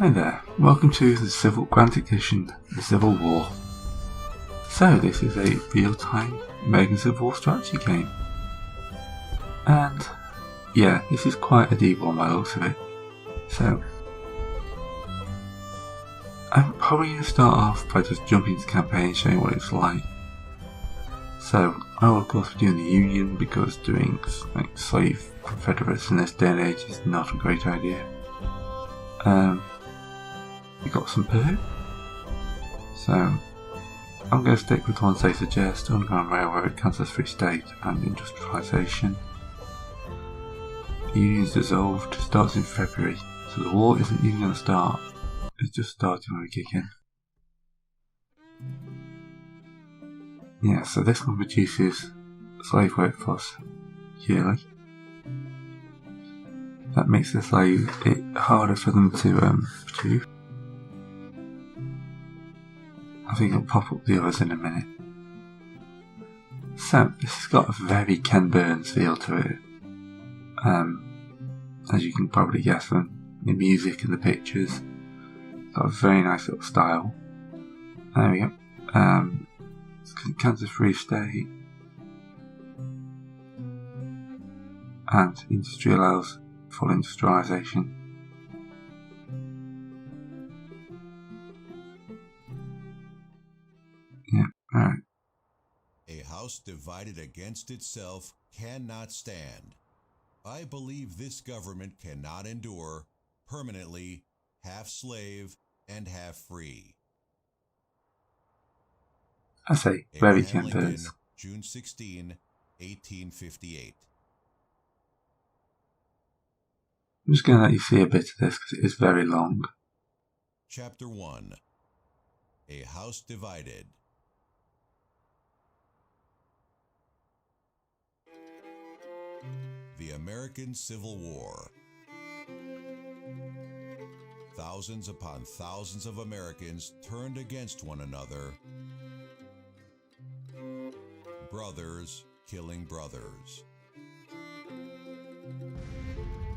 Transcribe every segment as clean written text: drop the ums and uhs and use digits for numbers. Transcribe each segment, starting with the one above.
Hi there, welcome to the Grand Tactician, the Civil War. So this is a real-time American Civil War strategy game. And yeah, this is quite a deep one by the looks of it. So I'm probably going to start off by just jumping into the campaign and showing what it's like. So I will of course be doing the Union because doing like slave confederates in this day and age is not a great idea. We got some poo, so I'm going to stick with the ones they suggest: Underground Railroad, Kansas Free State and Industrialization. The Union's dissolved, starts in February, so the war isn't even going to start, it's just starting when we kick in. Yeah, so this one reduces slave workforce yearly. That makes it harder for them to produce. I think I'll pop up the others in a minute. So, this has got a very Ken Burns feel to it. As you can probably guess from the music and the pictures. It's got a very nice little style. There we go. It's Kansas Free State. And industry allows full industrialization. Yeah, alright. A house divided against itself cannot stand. I believe this government cannot endure, permanently, half slave and half free. I say, very Ken Burns. June 16, 1858. I'm just going to let you see a bit of this because it is very long. Chapter 1. A House Divided. The American Civil War. Thousands upon thousands of Americans turned against one another. Brothers killing brothers.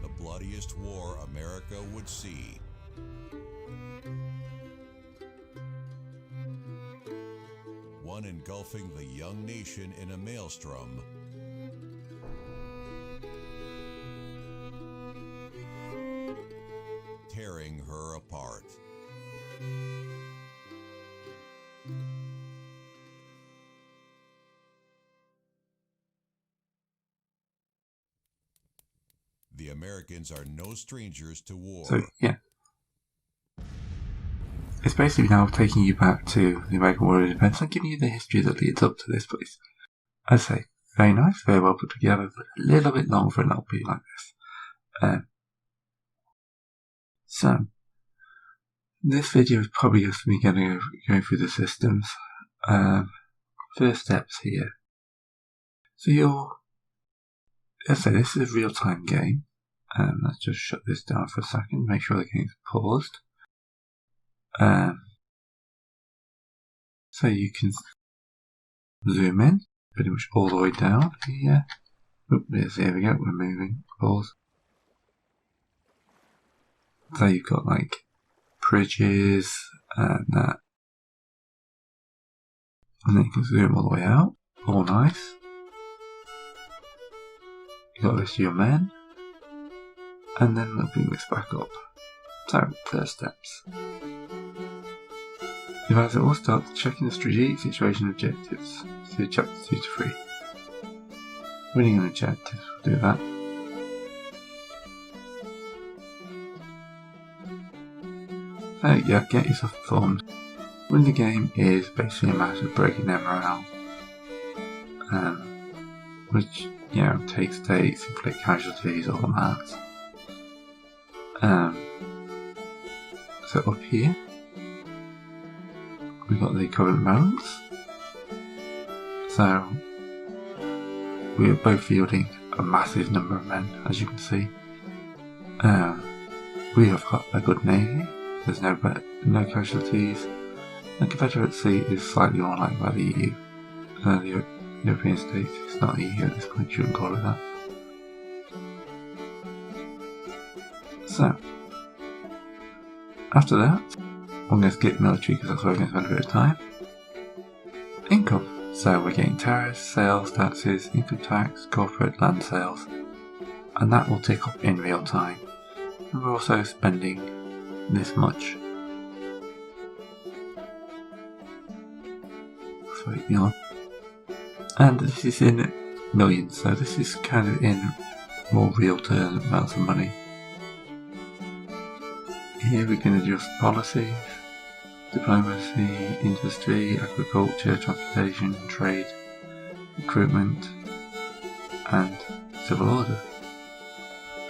The bloodiest war America would see. One engulfing the young nation in a maelstrom. Tearing her apart. The Americans are no strangers to war. So, yeah. It's basically now taking you back to the American War of Independence and giving you the history that leads up to this place. I'd say, very nice, very well put together, but a little bit long for an LP like this. So, this video is probably just me going through the systems. First steps here. So let's say this is a real-time game. Let's just shut this down for a second, make sure the game's paused. So you can zoom in pretty much all the way down here. Oop, there we go, we're moving. Pause. So you've got like bridges and that. And then you can zoom all the way out. All nice. You got this your men. And then we'll bring this back up. So, first steps. You might as well start checking the strategic situation objectives. See chapter 2 to 3. Winning an objective, we'll do that. So yeah, get yourself informed. Winning the game is basically a matter of breaking their morale. Which, you know, takes days, inflict casualties, all that. So up here, we've got the current ranks. So, we are both fielding a massive number of men, as you can see. We have got a good navy, there's no casualties. The Confederacy is slightly more liked by the EU. The European states, it's not the EU at this point, you shouldn't call it that. So, After that, I'm going to skip military because that's where we're going to spend a bit of time. Income. So we're getting tariffs, sales taxes, income tax, corporate land sales, and that will tick up in real time. And we're also spending this much. Waiting on. And this is in millions, so this is kind of in more real term amounts of money. Here we can adjust policies, diplomacy, industry, agriculture, transportation, trade, recruitment, and civil order.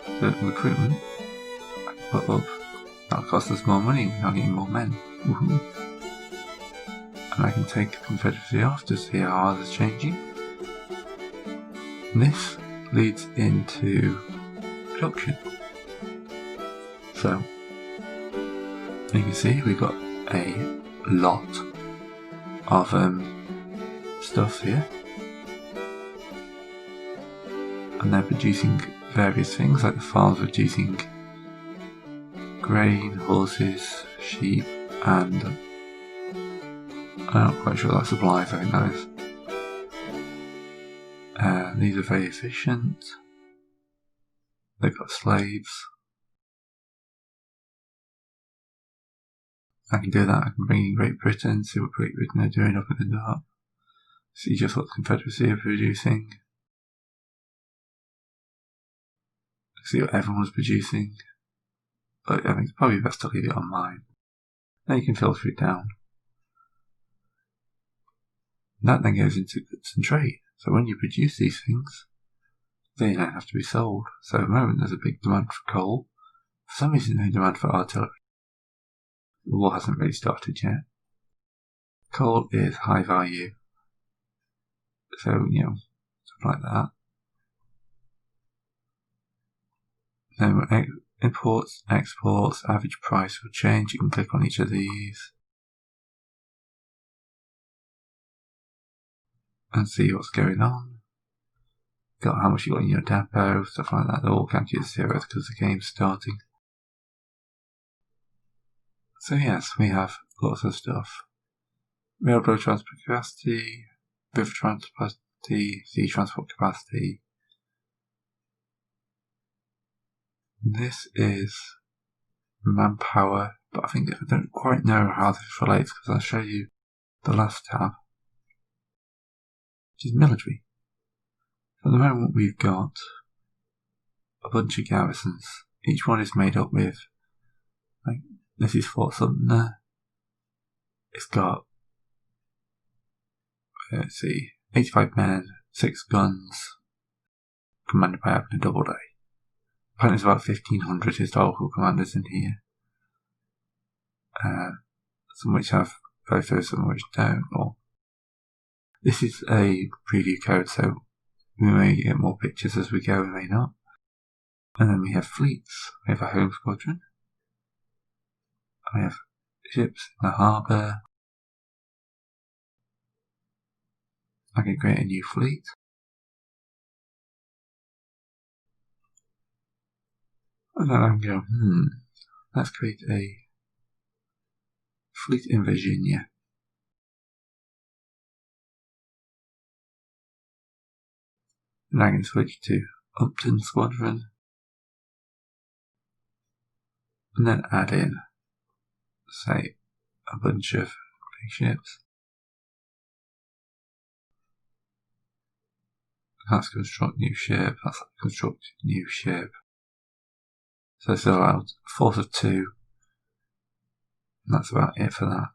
So recruitment, I can put up, that'll cost us more money, we're now getting more men. Woohoo. And I can take Confederacy off to see how ours is changing. This leads into production. So, you can see we've got a lot of stuff here. And they're producing various things, like the farms producing grain, horses, sheep, and I'm not quite sure that supplies, I think that is. These are very efficient. They've got slaves. I can do that. I can bring in Great Britain, see what Great Britain are doing up in the dark. See just what the Confederacy are producing. See what everyone's producing. But I think it's probably best to leave it on mine. Then you can filter it down. That then goes into goods and trade. So when you produce these things, they don't have to be sold. So at the moment there's a big demand for coal. For some reason no demand for artillery. The war hasn't really started yet. Coal is high value. So, stuff like that. Then imports, exports, average price will change. You can click on each of these and see what's going on. Got how much you got in your depot, stuff like that. They're all counted as zeros because the game's starting. So yes, we have lots of stuff. Railroad transport capacity, river transport capacity, sea transport capacity. This is manpower, but I don't quite know how this relates because I'll show you the last tab, which is military. At the moment we've got a bunch of garrisons. Each one is made up with, this is Fort Sumter. It's got, 85 men, 6 guns, commanded by Abner Doubleday. Apparently there's about 1,500 historical commanders in here. Some which have photos, some which don't. This is a preview code, so we may get more pictures as we go, we may not. And then we have fleets. We have a home squadron. We have ships in the harbour. I can create a new fleet. And then I can go, let's create a fleet in Virginia. And I can switch to Upton Squadron. And then add in, say, a bunch of big ships. That's construct new ship, that's construct new ship. So it's allowed a force of 2. And that's about it for that.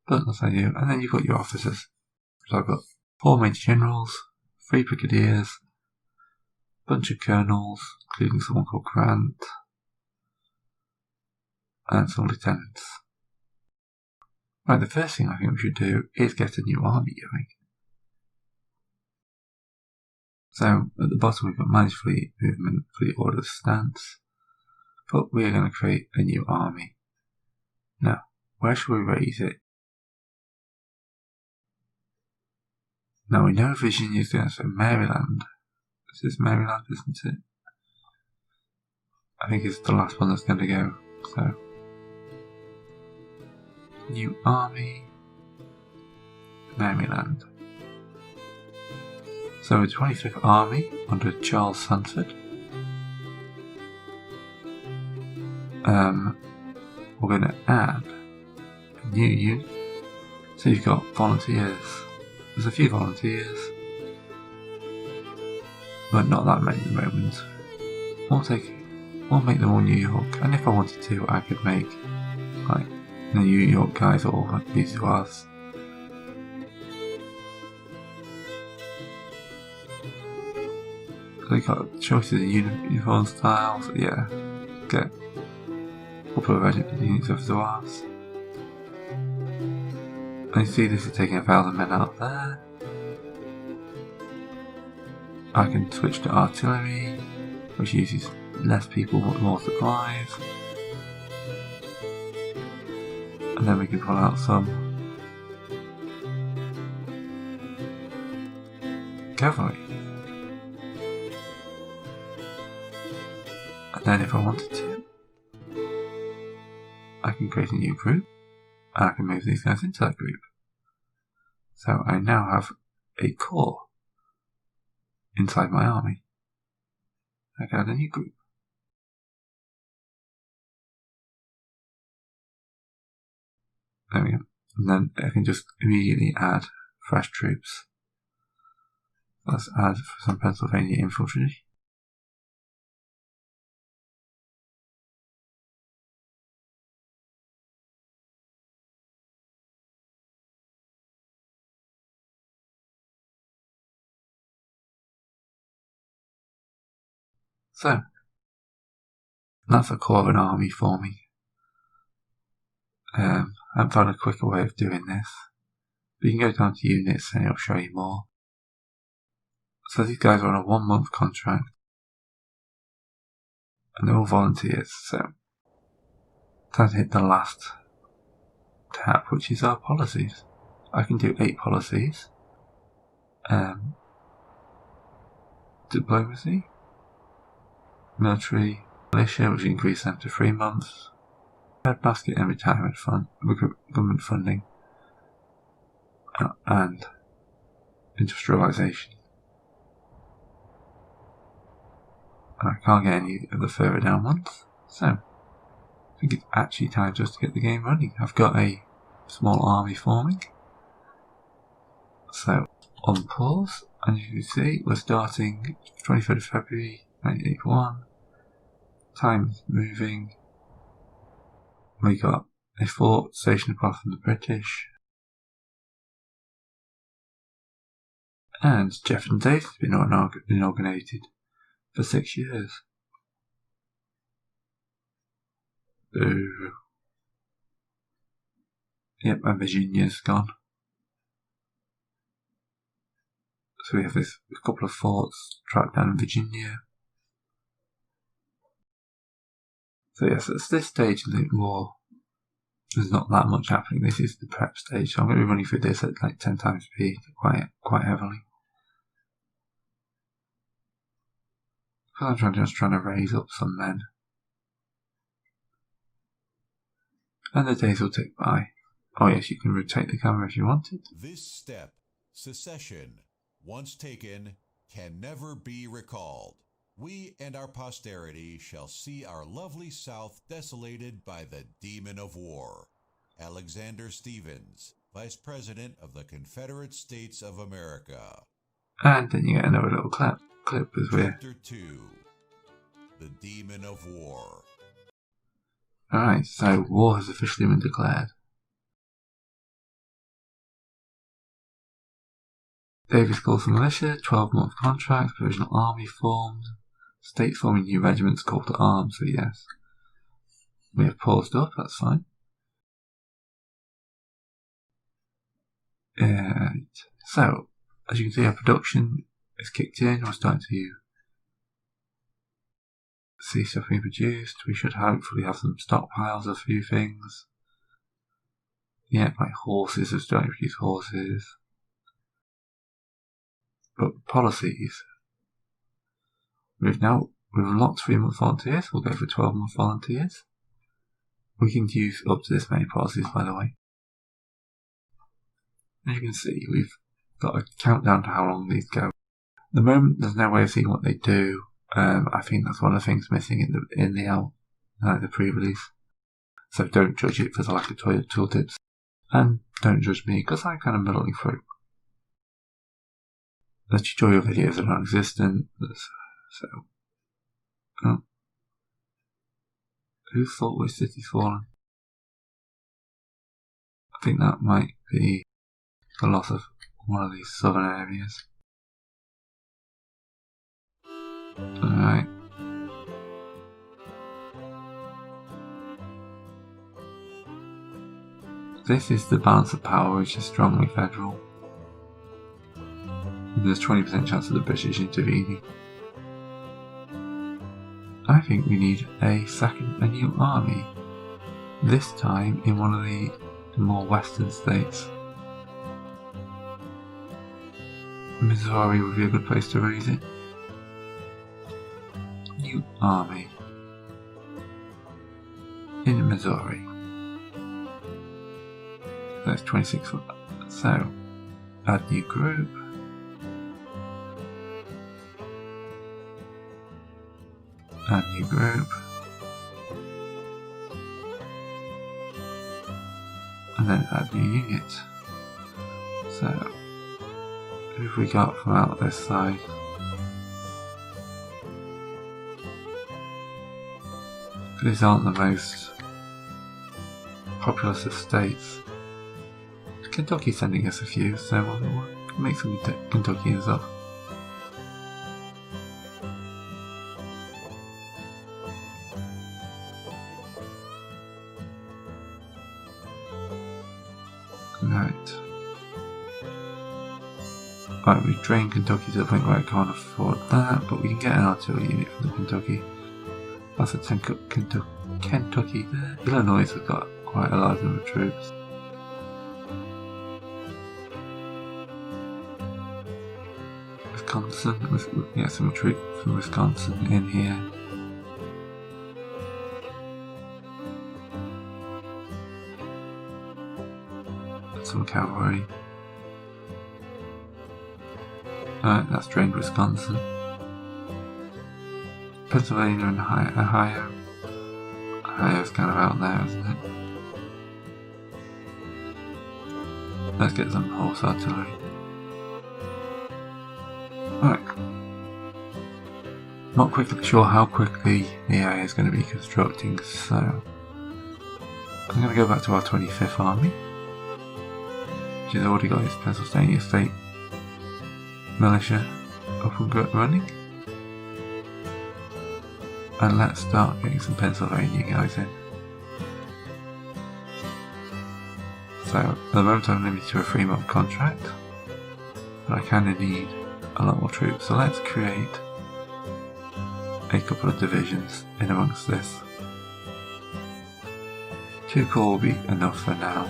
But that's how you do. And then you've got your officers. So I've got 4 major generals, 3 brigadiers, a bunch of colonels, including someone called Grant, and some lieutenants. Right, the first thing I think we should do is get a new army going. So at the bottom we've got manage fleet, movement, fleet orders, stance. But we're going to create a new army. Now, where should we raise it? Now we know Virginia is going to say Maryland. This is Maryland, isn't it? I think it's the last one that's going to go. So, new army, Maryland. So the 25th Army under Charles Sanford. We're going to add a new unit. So you've got volunteers. There's a few volunteers, but not that many at the moment. We'll make them all New York, and if I wanted to, I could make like the New York guys all like these to us. They got choices of uniform styles. So yeah, get a couple of regiment units of Zouaves. And you see this is taking 1,000 men out of there. I can switch to artillery, which uses less people but more supplies. And then we can pull out some cavalry. And then if I wanted to, I can create a new group, and I can move these guys into that group. So I now have a corps inside my army. I can add a new group. There we go. And then I can just immediately add fresh troops. Let's add some Pennsylvania infantry. So, that's a core of an army forming. I haven't found a quicker way of doing this. But you can go down to units and it'll show you more. So these guys are on a 1-month contract. And they're all volunteers, so time to hit the last tab, which is our policies. I can do 8 policies. Diplomacy, military, militia, which increase them to 3 months, breadbasket and retirement fund, government funding, and industrialisation. And I can't get any of the further down ones, so I think it's actually time just to get the game running. I've got a small army forming, so on pause, and as you can see we're starting 23rd of February 1981, time's moving, we got a fort stationed across from the British, and Jefferson Davis has been inaugurated for 6 years. Yep, and Virginia's gone. So we have a couple of forts trapped down in Virginia. So yes, at this stage in the war, there's not that much happening. This is the prep stage, so I'm going to be running through this at like 10 times speed, quite heavily. Because I'm just trying to raise up some men. And the days will tick by. Oh yes, you can rotate the camera if you wanted. This step, secession, once taken, can never be recalled. We and our posterity shall see our lovely South desolated by the demon of war. Alexander Stephens, Vice President of the Confederate States of America. And then you get another little clip as we're... Chapter 2, The Demon of War. Alright, so war has officially been declared. Davis calls for militia, 12-month contract, provisional army formed, states forming new regiments, call to arms, so yes. We have paused up, that's fine. So, as you can see, our production is kicked in, we're starting to see stuff being produced. We should hopefully have some stockpiles of a few things. Yeah, like horses, we're starting to produce horses. But policies, we've unlocked 3-month volunteers, we'll go for 12-month volunteers. We can use up to this many policies, by the way. As you can see, we've got a countdown to how long these go. At the moment, there's no way of seeing what they do. I think that's one of the things missing in the pre-release. So don't judge it for the lack of tooltips, and don't judge me because I'm kind of muddling through. The tutorial videos are non-existent, so. Oh. Who thought which city's fallen? I think that might be the loss of one of these southern areas. Alright. This is the balance of power, which is strongly federal. There's 20% chance of the British intervening. I think we need a new army. This time in one of the more western states. Missouri would be a good place to raise it. New army in Missouri. That's 26. So add new group. Add new group. And then add new unit. So who have we got from out this side? These aren't the most populous of states. Kentucky's sending us a few, so we'll make some Kentuckians up. Right, we drained Kentucky to the point where I can't afford that, but we can get an artillery unit from the Kentucky. That's a Kentucky there. Illinois has got quite a large number of troops. Wisconsin, we can get some troops from Wisconsin in here. Some cavalry. Alright, that's drained Wisconsin. Pennsylvania and Ohio. Ohio's kind of out there, isn't it? Let's get some horse artillery. Alright. Not quickly sure how quickly the area is going to be constructing, so I'm going to go back to our 25th Army, which has already got its Pennsylvania State militia up and running, and let's start getting some Pennsylvania guys in. So at the moment I'm limited to a 3-month contract, but I kind of need a lot more troops, so let's create a couple of divisions in amongst this. 2 corps will be enough for now.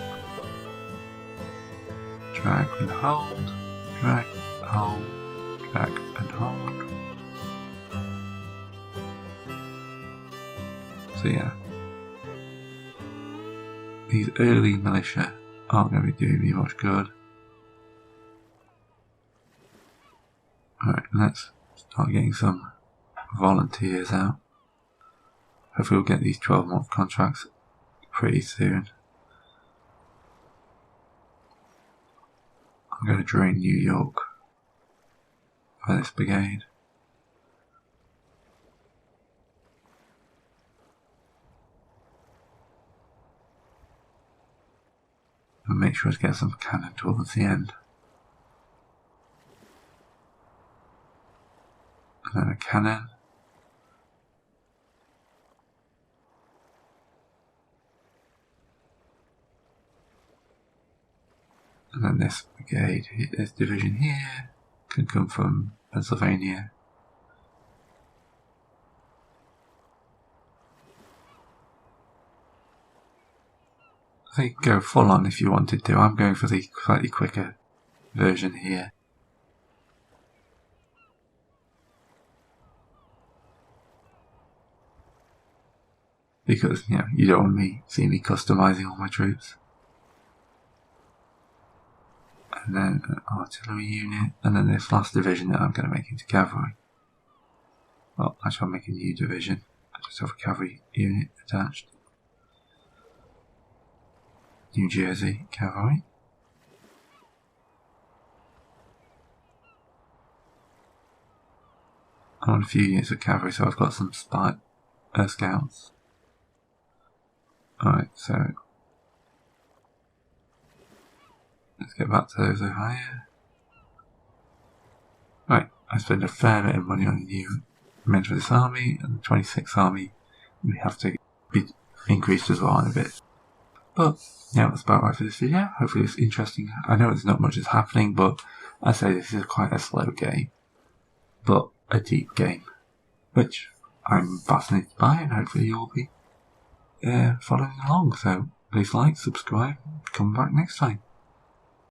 Drag and hold, drag, hold, drag and hold. So yeah, these early militia aren't going to be doing me much good. Alright, let's start getting some volunteers out. Hopefully we'll get these 12-month contracts pretty soon. I'm going to drain New York for this brigade. And make sure to get some cannon towards the end. And then a cannon. And then this brigade, this division here, can come from Pennsylvania. So you can go full on if you wanted to. I'm going for the slightly quicker version here. because, you know, you don't want to see me customising all my troops. And then an artillery unit, and then this last division that I'm going to make into cavalry. Well, actually I'll make a new division. I just have a cavalry unit attached. New Jersey cavalry. I want a few units of cavalry, so I've got some scouts. Alright, so let's get back to those over here. Right, I spent a fair bit of money on a new men for this army, and the 26th army we have to be increased as well in a bit. But yeah, that's about right for this video. Hopefully it's interesting. I know there's not much is happening, but I say this is quite a slow game, but a deep game, which I'm fascinated by, and hopefully you'll be following along. So please like, subscribe, come back next time.